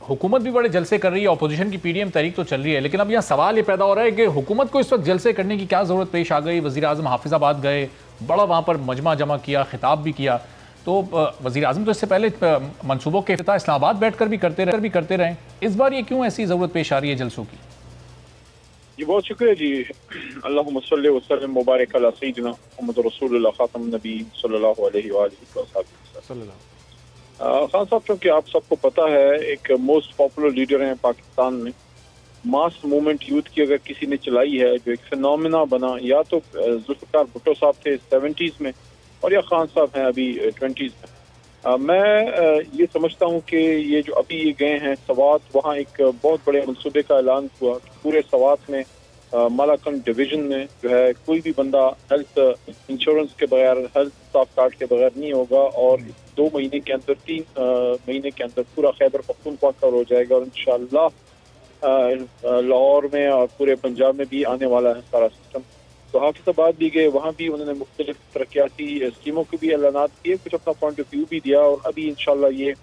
हुकूमत भी बड़े जलसे कर रही है, अपोजिशन की पीडीएम तहरीक तो चल रही है, लेकिन अब यहाँ सवाल ये पैदा हो रहा है कि हुकूमत को इस वक्त जलसे करने की क्या ज़रूरत पेश आ गई। वज़ीर आज़म हाफिज़ाबाद गए, बड़ा वहाँ पर मजमा जमा किया, खिताब भी किया। तो वज़ीर आज़म तो इससे पहले मनसूबों के इफ्तिताह इस्लामाबाद बैठ कर भी करते रहे। इस बार ये क्यों ऐसी ज़रूरत पेश आ रही है जलसों की? जी बहुत शुक्रिया जी। अल्लाहुम्मा सल्लि व सल्लिम मुबारक अला सय्यिदिना मुहम्मद रसूलुल्लाह खातमुन नबी सल्लल्लाहु अलैहि व आलिहि वसल्लम। खान साहब, चूँकि आप सबको पता है एक मोस्ट पॉपुलर लीडर हैं पाकिस्तान में। मास मूवमेंट यूथ की अगर किसी ने चलाई है जो एक फिनोमिना बना, या तो जुल्फ़िकार भुट्टो साहब थे 70s में और या खान साहब हैं अभी 20s में। मैं ये समझता हूँ कि ये जो अभी ये गए हैं सवात, वहाँ एक बहुत बड़े मनसूबे का ऐलान हुआ कि पूरे सवात में मालाकंड डिवीजन में जो है कोई भी बंदा हेल्थ इंश्योरेंस के बगैर, हेल्थ स्टाफ कार्ड के बगैर नहीं होगा, और 2 महीने के अंदर 3 महीने के अंदर पूरा खैबर पख्तूनख्वा कवर हो जाएगा। और इंशाअल्लाह लाहौर में और पूरे पंजाब में भी आने वाला है सारा सिस्टम। तो हाफिज़ाबाद भी गए, वहाँ भी उन्होंने मुख्तलिफ तरक्याती स्कीमों के भी ऐलानात किए, कुछ अपना पॉइंट ऑफ व्यू भी दिया। और अभी इंशाल्लाह ये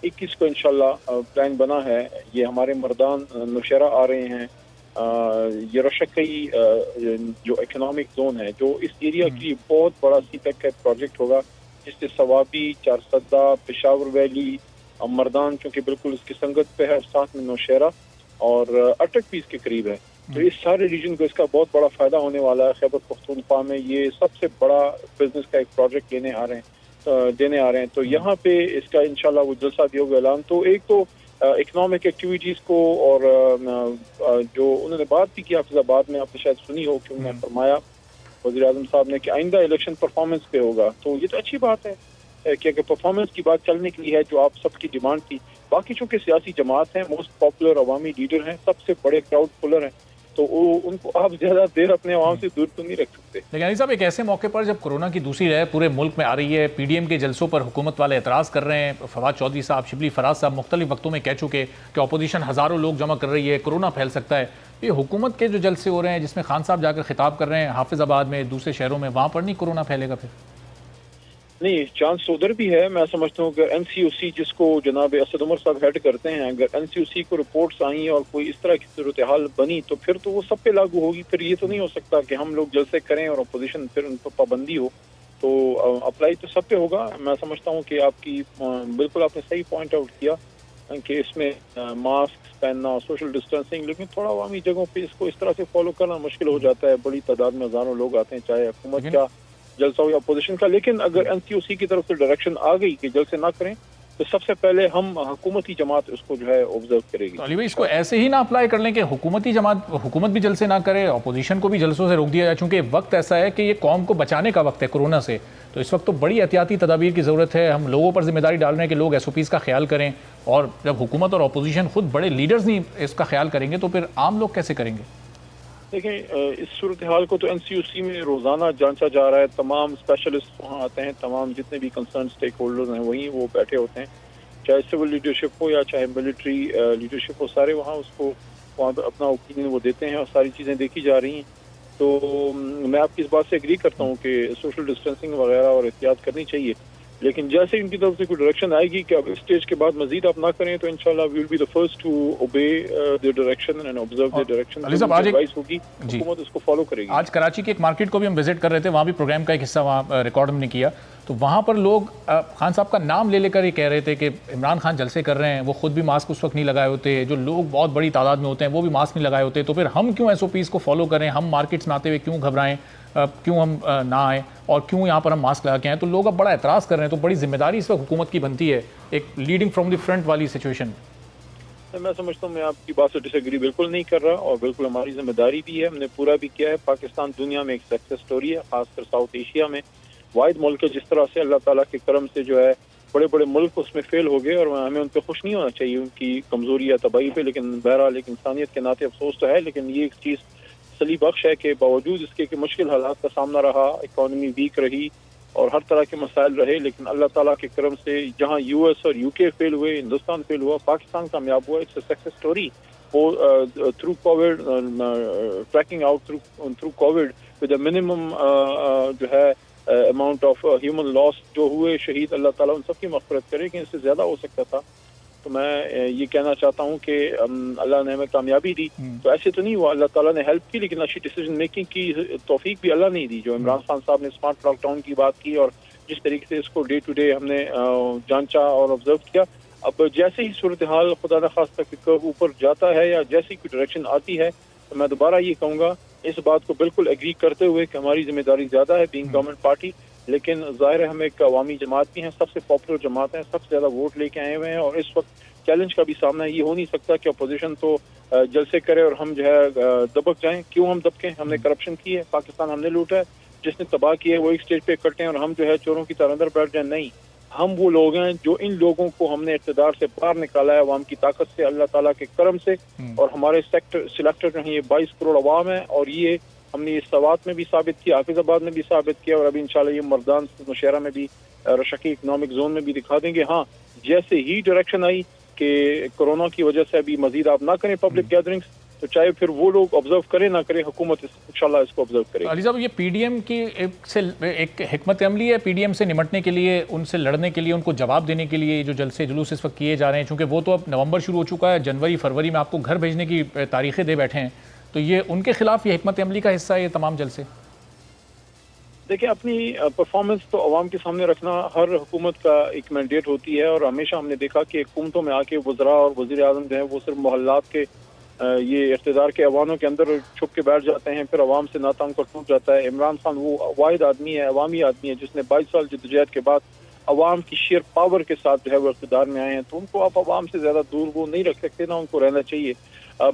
21 को इंशाल्लाह प्लान बना है। ये हमारे मर्दान नौशहरा आ रहे हैं। ये रशकई जो इकोनॉमिक जोन है, जो इस एरिया के लिए बहुत बड़ा सीपेक का प्रोजेक्ट होगा, जिससे सवाबी, चारसदा, पेशावर वैली, मर्दान क्योंकि बिल्कुल इसकी संगत पे है, साथ में नौशहरा और अटक भी इसके करीब है। तो इस सारे रीजन को इसका बहुत बड़ा फायदा होने वाला है। खैबर पख्तूनख्वा में ये सबसे बड़ा बिजनेस का एक प्रोजेक्ट देने आ रहे हैं। तो यहाँ पे इसका इंशाल्लाह वो जलसा भी होगा ऐलान। तो एक तो इकोनॉमिक एक्टिविटीज को, और जो उन्होंने बात भी की हाफिज़ाबाद में, आपने शायद सुनी हो कि उन्होंने फरमाया वज़ीर आज़म साहब ने कि आइंदा इलेक्शन परफॉर्मेंस पे होगा। तो ये तो अच्छी बात है कि अगर परफॉर्मेंस की बात चलने के लिए है, जो आप सबकी डिमांड थी। बाकी चूंकि सियासी जमात हैं, मोस्ट पॉपुलर अवामी लीडर हैं, सबसे बड़े क्राउड पुलर हैं, तो उनको आप ज्यादा देर अपने आवाम से दूर तो नहीं रख सकते। लेकिन अली साहब, एक ऐसे मौके पर जब कोरोना की दूसरी लहर पूरे मुल्क में आ रही है, पीडीएम के जलसों पर हुकूमत वाले एतराज़ कर रहे हैं। फवाद चौधरी साहब, शिबली फराज साहब मुख्तलिफ वक्तों में कह चुके कि अपोजिशन हज़ारों लोग जमा कर रही है, कोरोना फैल सकता है। ये हुकूमत के जो जलसे हो रहे हैं, जिसमें खान साहब जाकर खिताब कर रहे हैं हाफिज़ाबाद में, दूसरे शहरों में, वहाँ पर नहीं कोरोना फैलेगा? फिर नहीं, चांस तो उधर भी है। मैं समझता हूँ कि एनसीयूसी, जिसको जनाब असद उमर साहब हेड करते हैं, अगर एनसीयूसी को रिपोर्ट्स आई और कोई इस तरह की सूरत हाल बनी, तो फिर तो वो सब पे लागू होगी। फिर ये तो नहीं हो सकता कि हम लोग जलसे करें और अपोजिशन फिर उन पर पाबंदी हो। तो अप्लाई तो सब पे होगा। मैं समझता हूँ कि आपकी बिल्कुल आपने सही पॉइंट आउट किया कि इसमें मास्क पहनना, सोशल डिस्टेंसिंग, लेकिन थोड़ा अवामी जगहों पे इसको इस तरह से फॉलो करना मुश्किल हो जाता है। बड़ी तादाद में हज़ारों लोग आते हैं, चाहे हुकूमत का जलसा हो या अपोजिशन का। लेकिन अगर एनसीयूसी की तरफ से डायरेक्शन आ गई कि जलसे ना करें, तो सबसे पहले हम हुकूमती जमात उसको जो है ऑब्जर्व करेगी। तो अली भाई, इसको ऐसे ही ना अप्लाई कर लें कि हुकूमत भी जलसे ना करे, अपोजिशन को भी जलसों से रोक दिया जाए, चूंकि वक्त ऐसा है कि ये कौम को बचाने का वक्त है कोरोना से। तो इस वक्त तो बड़ी एहतियाती तदाबीर की ज़रूरत है। हम लोगों पर जिम्मेदारी डाल रहे हैं कि लोग SOPs का ख्याल करें, और जब हुकूमत और अपोजिशन खुद बड़े लीडर्स नहीं इसका ख्याल करेंगे, तो फिर आम लोग कैसे करेंगे? देखें, इस सूरत हाल को तो एनसीयूसी में रोज़ाना जांचा जा रहा है। तमाम स्पेशलिस्ट वहाँ आते हैं, तमाम जितने भी कंसर्न स्टेक होल्डर्स हैं वहीं वो बैठे होते हैं, चाहे सिविल लीडरशिप हो या चाहे मिलिट्री लीडरशिप हो, सारे वहाँ उसको वहाँ पर अपना ओपिनियन वो देते हैं और सारी चीज़ें देखी जा रही हैं। तो मैं आपकी इस बात से एग्री करता हूँ कि सोशल डिस्टेंसिंग वगैरह और एहतियात करनी चाहिए। लेकिन जैसे इनकी तरफ से कोई डायरेक्शन आएगी कि अब इस स्टेज के बाद मजीद आप ना करें, तो इंशाल्लाह we will be the first to obey the direction and observe the direction. Ali sahab, आज एडवाइस होगी, हुकूमत उसको फॉलो करेगी। आज कराची की एक मार्केट को भी हम विजिट कर रहे थे, वहाँ भी प्रोग्राम का एक हिस्सा वहाँ रिकॉर्ड हमने किया। तो वहाँ पर लोग खान साहब का नाम ले लेकर ये कह रहे थे कि इमरान खान जलसे कर रहे हैं, वो खुद भी मास्क उस वक्त नहीं लगाए होते, जो लोग बहुत बड़ी तादाद में होते हैं वो भी मास्क नहीं लगाए होते, तो फिर हम क्यों SOPs को फॉलो करें, हम मार्केट्स में आते हुए क्यों घबराएं, क्यों हम ना आएँ, और क्यों यहाँ पर हम मास्क लगा के आएँ? तो लोग अब बड़ा एतराज़ कर रहे हैं। तो बड़ी जिम्मेदारी इस वक्त हुकूमत की बनती है, एक लीडिंग फ्रॉम द फ्रंट वाली सिचुएशन में। मैं समझता हूँ, मैं आपकी बात से डिसएग्री बिल्कुल नहीं कर रहा, और बिल्कुल हमारी जिम्मेदारी भी है, हमने पूरा भी किया है। पाकिस्तान दुनिया में एक सक्सेस स्टोरी है, खासकर साउथ एशिया में वाहिद मुल्क है जिस तरह से अल्लाह ताला के करम से जो है बड़े बड़े मुल्क उसमें फेल हो गए, और हमें उन पर खुश नहीं होना चाहिए उनकी कमजोरी या तबाही पे। लेकिन बहरहाल एक इंसानियत के नाते अफसोस तो है। लेकिन ये एक चीज़ तसली बख्श है कि बावजूद इसके कि मुश्किल हालात का सामना रहा, इकॉनमी वीक रही और हर तरह के मसाइल रहे, लेकिन अल्लाह ताला के करम से जहाँ US और UK फेल हुए, हिंदुस्तान फेल हुआ, पाकिस्तान कामयाब हुआ। It's a success story. Through Covid, tracking out through Covid with a minimum जो है अमाउंट ऑफ ह्यूमन लॉस जो हुए, शहीद, अल्लाह ताला उन सबकी मग़फ़िरत करे कि इससे ज़्यादा हो सकता था। تو میں یہ کہنا چاہتا ہوں کہ اللہ نے ہمیں کامیابی دی تو ایسے تو نہیں ہوا, اللہ تعالیٰ نے ہیلپ کی, لیکن اچھی ڈیسیجن میکنگ کی توفیق بھی اللہ نے دی. جو عمران خان صاحب نے اسمارٹ لاک ڈاؤن کی بات کی اور جس طریقے سے اس کو ڈے ٹو ڈے ہم نے جانچا اور آبزرو کیا, اب جیسے ہی صورتحال خدا نخواستہ کہ اوپر جاتا ہے یا جیسی کوئی ڈائریکشن آتی ہے, تو میں دوبارہ یہ کہوں گا اس بات کو بالکل ایگری کرتے ہوئے کہ ہماری ذمہ داری زیادہ ہے بینگ گورنمنٹ پارٹی, لیکن ظاہر ہے ہم ایک عوامی جماعت بھی ہیں, سب سے پاپولر جماعت ہیں, سب سے زیادہ ووٹ لے کے آئے ہوئے ہیں, اور اس وقت چیلنج کا بھی سامنا یہ ہو نہیں سکتا کہ اپوزیشن تو جلسے کرے اور ہم جو ہے دبک جائیں. کیوں ہم دبکیں؟ ہم نے کرپشن کی ہے, پاکستان ہم نے لوٹا ہے, جس نے تباہ کیا ہے وہ ایک سٹیج پہ اکٹھے ہیں اور ہم جو ہے چوروں کی طرح اندر بیٹھ جائیں. نہیں, ہم وہ لوگ ہیں جو ان لوگوں کو ہم نے اقتدار سے باہر نکالا ہے عوام کی طاقت سے, اللہ تعالیٰ کے کرم سے, اور ہمارے سلیکٹر جو ہیں یہ 22 کروڑ عوام ہیں, اور یہ ہم نے اس سوات میں بھی ثابت کیا, حافظ آباد میں بھی ثابت کیا, اور ابھی انشاءاللہ یہ مردان نوشہرہ میں بھی رشکی اکنامک زون میں بھی دکھا دیں گے. ہاں, جیسے ہی ڈائریکشن آئی کہ کورونا کی وجہ سے ابھی مزید آپ نہ کریں پبلک گیدرنگز, تو چاہے پھر وہ لوگ آبزرو کریں نہ کریں, حکومت انشاءاللہ اس کو آبزرو کرے. علی صاحب, یہ پی ڈی ایم کی ایک حکمت عملی ہے پی ڈی ایم سے نمٹنے کے لیے, ان سے لڑنے کے لیے, ان کو جواب دینے کے لیے جو جلسے جلوس اس وقت کیے جا رہے ہیں, چونکہ وہ تو اب نومبر شروع ہو چکا ہے, جنوری فروری میں آپ کو گھر بھیجنے کی تاریخیں دے بیٹھے ہیں, تو یہ ان کے خلاف یہ حکمت عملی کا حصہ ہے یہ تمام جلسے؟ دیکھیں, اپنی پرفارمنس تو عوام کے سامنے رکھنا ہر حکومت کا ایک مینڈیٹ ہوتی ہے, اور ہمیشہ ہم نے دیکھا کہ حکومتوں میں آ کے وزراء اور وزیر اعظم جو ہیں وہ صرف محلات کے یہ اقتدار کے ایوانوں کے اندر چھپ کے بیٹھ جاتے ہیں, پھر عوام سے ناتا ان کو ٹوٹ جاتا ہے. عمران خان وہ واحد آدمی ہے, عوامی آدمی ہے, جس نے 22 سال جدوجہد کے بعد عوام کی شیئر پاور کے ساتھ جو ہے وہ اقتدار میں آئے ہیں, تو ان کو آپ عوام سے زیادہ دور وہ نہیں رکھ سکتے, نہ ان کو رہنا چاہیے.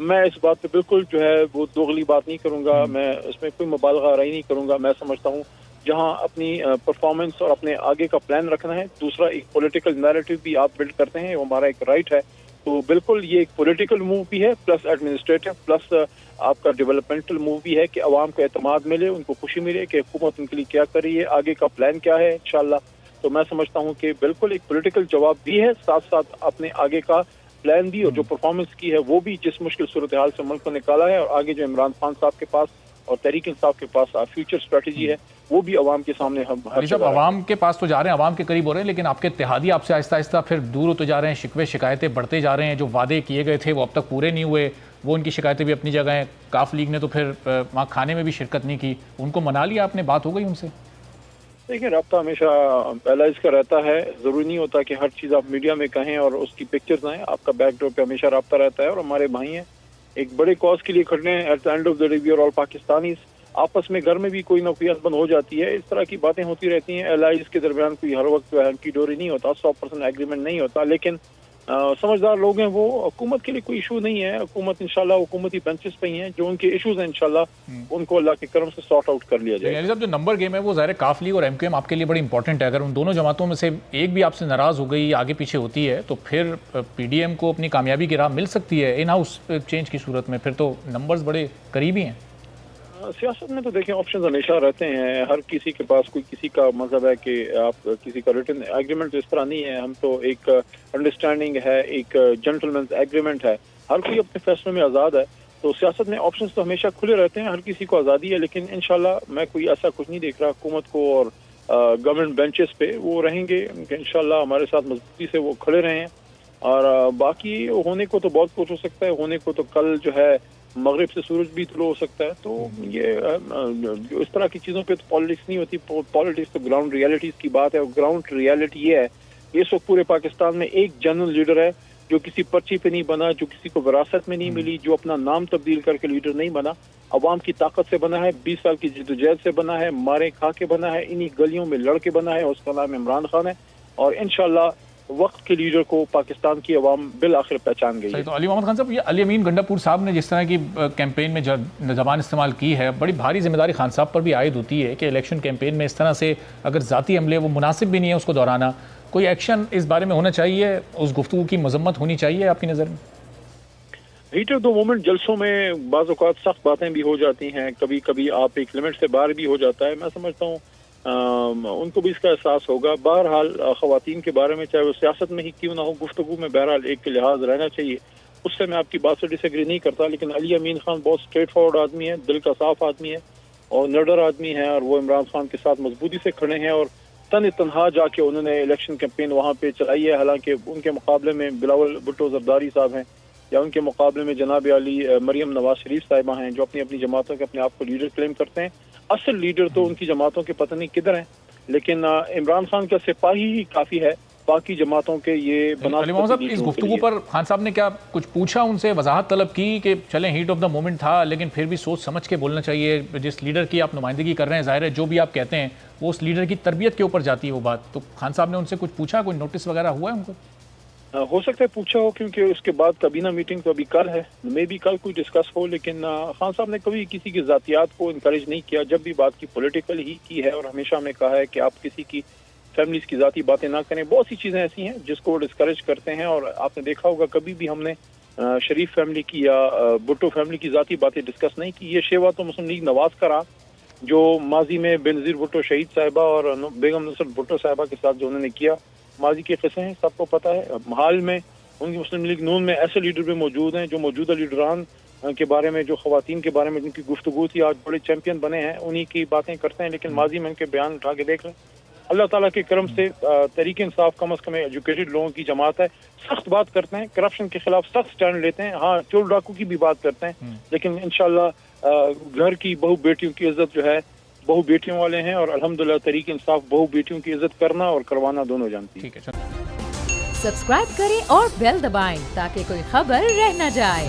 میں اس بات پہ بالکل جو ہے وہ دوغلی بات نہیں کروں گا, میں اس میں کوئی مبالغہ آرائی نہیں کروں گا. میں سمجھتا ہوں جہاں اپنی پرفارمنس اور اپنے آگے کا پلان رکھنا ہے, دوسرا ایک پولیٹیکل نیریٹو بھی آپ بلڈ کرتے ہیں, وہ ہمارا ایک رائٹ ہے. تو بالکل یہ ایک پولیٹیکل موو بھی ہے, پلس ایڈمنسٹریٹو, پلس آپ کا ڈیولپمنٹل موو بھی ہے کہ عوام کو اعتماد ملے, ان کو خوشی ملے کہ حکومت ان کے لیے کیا کر رہی ہے, آگے کا پلان کیا ہے انشاءاللہ. تو میں سمجھتا ہوں کہ بالکل ایک پولیٹیکل جواب بھی ہے, ساتھ ساتھ اپنے آگے کا پلان بھی, اور جو پرفارمنس کی ہے وہ بھی, جس مشکل صورتحال سے ملک کو نکالا ہے, اور آگے جو عمران خان صاحب کے پاس اور تحریک انصاف کے پاس فیوچر اسٹریٹجی ہے وہ بھی عوام کے سامنے ہم عوام کے پاس تو جا رہے ہیں, عوام کے قریب ہو رہے ہیں, لیکن آپ کے اتحادی آپ سے آہستہ آہستہ پھر دور ہوتے جا رہے ہیں, شکوے شکایتیں بڑھتے جا رہے ہیں, جو وعدے کیے گئے تھے وہ اب تک پورے نہیں ہوئے, وہ ان کی شکایتیں بھی اپنی جگہ ہیں. کاف لیگ نے تو پھر وہاں کھانے میں بھی شرکت نہیں کی, ان کو منا لیا آپ نے, بات ہو گئی ان سے؟ دیکھیں, رابطہ ہمیشہ پہلا اس کا رہتا ہے, ضروری نہیں ہوتا کہ ہر چیز آپ میڈیا میں کہیں اور اس کی پکچرز آئیں, آپ کا بیک ڈور پہ ہمیشہ رابطہ رہتا ہے, اور ہمارے بھائی ہیں ایک بڑے کاز کے لیے کھڑنے ہیں. At the end of the day we are all Pakistanis. آپس میں گھر میں بھی کوئی نہ کوئی بند ہو جاتی ہے, اس طرح کی باتیں ہوتی رہتی ہیں. الائز کے درمیان کوئی ہر وقت ہنکی ڈوری نہیں ہوتا, 100% ایگریمنٹ نہیں ہوتا, لیکن سمجھدار لوگ ہیں وہ, حکومت کے لیے کوئی ایشو نہیں ہے. حکومت انشاءاللہ حکومتی بینچز پہ ہی ہیں, جو ان کے ایشوز ہیں انشاءاللہ ان کو اللہ کے کرم سے سارٹ آؤٹ کر لیا جائے. علی صاحب, جو نمبر گیم ہے وہ ظاہر کاف لیگ اور ایم کیو ایم آپ کے لیے بڑی امپورٹنٹ ہے. اگر ان دونوں جماعتوں میں سے ایک بھی آپ سے ناراض ہو گئی, آگے پیچھے ہوتی ہے, تو پھر پی ڈی ایم کو اپنی کامیابی کی راہ مل سکتی ہے ان ہاؤس چینج کی صورت میں, پھر تو نمبرز بڑے قریبی ہیں. سیاست میں تو دیکھیں آپشنز ہمیشہ رہتے ہیں, ہر کسی کے پاس کوئی کسی کا مذہب ہے کہ آپ کسی کا ریٹن ایگریمنٹ اس طرح نہیں ہے. ہم تو ایک انڈرسٹینڈنگ ہے, ایک جنٹلمنز ایگریمنٹ ہے, ہر کوئی اپنے فیصلوں میں آزاد ہے. تو سیاست میں آپشنز تو ہمیشہ کھلے رہتے ہیں, ہر کسی کو آزادی ہے, لیکن انشاءاللہ میں کوئی ایسا کچھ نہیں دیکھ رہا حکومت کو اور گورنمنٹ بینچز پہ وہ رہیں گے کہ انشاءاللہ ہمارے ساتھ مضبوطی سے وہ کھڑے رہے ہیں. اور باقی ہونے کو تو بہت کچھ ہو سکتا ہے, ہونے کو تو کل جو ہے مغرب سے سورج بھی طلوع ہو سکتا ہے. تو یہ اس طرح کی چیزوں پہ تو پالیٹکس نہیں ہوتی, پالیٹکس تو گراؤنڈ ریالٹیز کی بات ہے. اور گراؤنڈ ریالٹی یہ ہے کہ اس وقت پورے پاکستان میں ایک جنرل لیڈر ہے جو کسی پرچی پہ نہیں بنا, جو کسی کو وراثت میں نہیں ملی, جو اپنا نام تبدیل کر کے لیڈر نہیں بنا, عوام کی طاقت سے بنا ہے, 20 سال کی جدوجہد سے بنا ہے, مارے کھا کے بنا ہے, انہی گلیوں میں لڑ کے بنا ہے, اس کا نام عمران خان ہے. اور انشاءاللہ وقت کے لیڈر کو پاکستان کی عوام بالآخر پہچان گئی ہے. تو علی محمد خان صاحب, یہ علی امین گنڈا پور صاحب نے جس طرح کی کیمپین میں زبان استعمال کی ہے, بڑی بھاری ذمہ داری خان صاحب پر بھی عائد ہوتی ہے کہ الیکشن کیمپین میں اس طرح سے اگر ذاتی حملے, وہ مناسب بھی نہیں ہے اس کو دہرانا, کوئی ایکشن اس بارے میں ہونا چاہیے, اس گفتگو کی مذمت ہونی چاہیے آپ کی نظر میں؟ ہیٹ آف دا مومنٹ جلسوں میں بعض اوقات سخت باتیں بھی ہو جاتی ہیں, کبھی کبھی آپ ایک لمٹ سے باہر بھی ہو جاتا ہے. میں سمجھتا ہوں ان کو بھی اس کا احساس ہوگا. بہرحال خواتین کے بارے میں چاہے وہ سیاست میں ہی کیوں نہ ہو, گفتگو میں بہرحال ایک کے لحاظ رہنا چاہیے, اس سے میں آپ کی بات سے ڈس ایگری نہیں کرتا. لیکن علی امین خان بہت اسٹریٹ فارورڈ آدمی ہے, دل کا صاف آدمی ہے اور نڈر آدمی ہے, اور وہ عمران خان کے ساتھ مضبوطی سے کھڑے ہیں, اور तन तनहा जाके उन्होंने इलेक्शन कैंपेन वहाँ पे चलाई है, हालांकि उनके मुकाबले में बिलावल भुट्टो जरदारी साहब हैं या उनके मुकाबले में जनाब अली मरियम नवाज शरीफ साहिबा हैं जो अपनी अपनी जमातों के अपने आप को लीडर क्लेम करते हैं। असल लीडर तो उनकी जमातों के पता नहीं किधर हैं, लेकिन इमरान खान का सिपाही ही काफ़ी है, बाकी जमातों के ये बना। अली मोहम्मद साहब, इस गुफ्तगू पर खान साहब ने क्या कुछ पूछा उनसे, वजाहत तलब की कि चलें हीट ऑफ द मोमेंट था लेकिन फिर भी सोच समझ के बोलना चाहिए, जिस लीडर की आप नुमाइंदगी कर रहे हैं ज़ाहिर है जो भी आप कहते हैं वो उस लीडर की तरबियत के ऊपर जाती है वो बात, तो खान साहब ने उनसे कुछ पूछा, कोई नोटिस वगैरह हुआ है उनको? हो सकता है पूछा हो, क्योंकि उसके बाद काबीना मीटिंग तो अभी कल है, मे भी कल कोई डिस्कस हो, लेकिन खान साहब ने कभी किसी की ज़ातियात को इनकरेज नहीं किया, जब भी बात की पॉलिटिकल ही की है, और हमेशा हमें कहा है कि आप किसी की फैमिलीज की ज़ाती बातें ना करें। बहुत सी चीज़ें ऐसी हैं जिसको वो डिस्करेज करते हैं, और आपने देखा होगा कभी भी हमने शरीफ फैमिली की या भुट्टो फैमिली की ज़ाती बातें डिस्कस नहीं की। ये शेवा तो मुस्लिम लीग नवाज का रहा, जो माजी में बेनज़ीर भुट्टो शहीद साहिबा और बेगम नुसरत भुट्टो साहिबा के साथ जो उन्होंने किया, माजी के किस्से हैं, सबको पता है। हाल में उनकी मुस्लिम लीग नून में ऐसे लीडर भी मौजूद हैं जो मौजूदा लीडरान के बारे में, जो ख़वातीन के बारे में जिनकी गुफ्तगू थी, आज बड़े चैंपियन बने हैं, उन्हीं की बातें करते हैं, लेकिन माजी में उनके बयान उठा के देख लें। अल्लाह ताला के करम से तहरीक इंसाफ कम अज़ कम एजुकेटेड लोगों की जमात है, सख्त बात करते हैं, करप्शन के खिलाफ सख्त स्टैंड लेते हैं। हाँ, चोर डाकू की भी बात करते हैं, लेकिन इंशाल्लाह घर की बहू बेटियों की इज्जत जो है बहू बेटियों वाले हैं, और अल्हम्दुलिल्लाह तहरीक इंसाफ बहू बेटियों की इज्जत करना और करवाना दोनों जानती है। सब्सक्राइब करें और बेल दबाएं ताकि कोई खबर रह न जाए।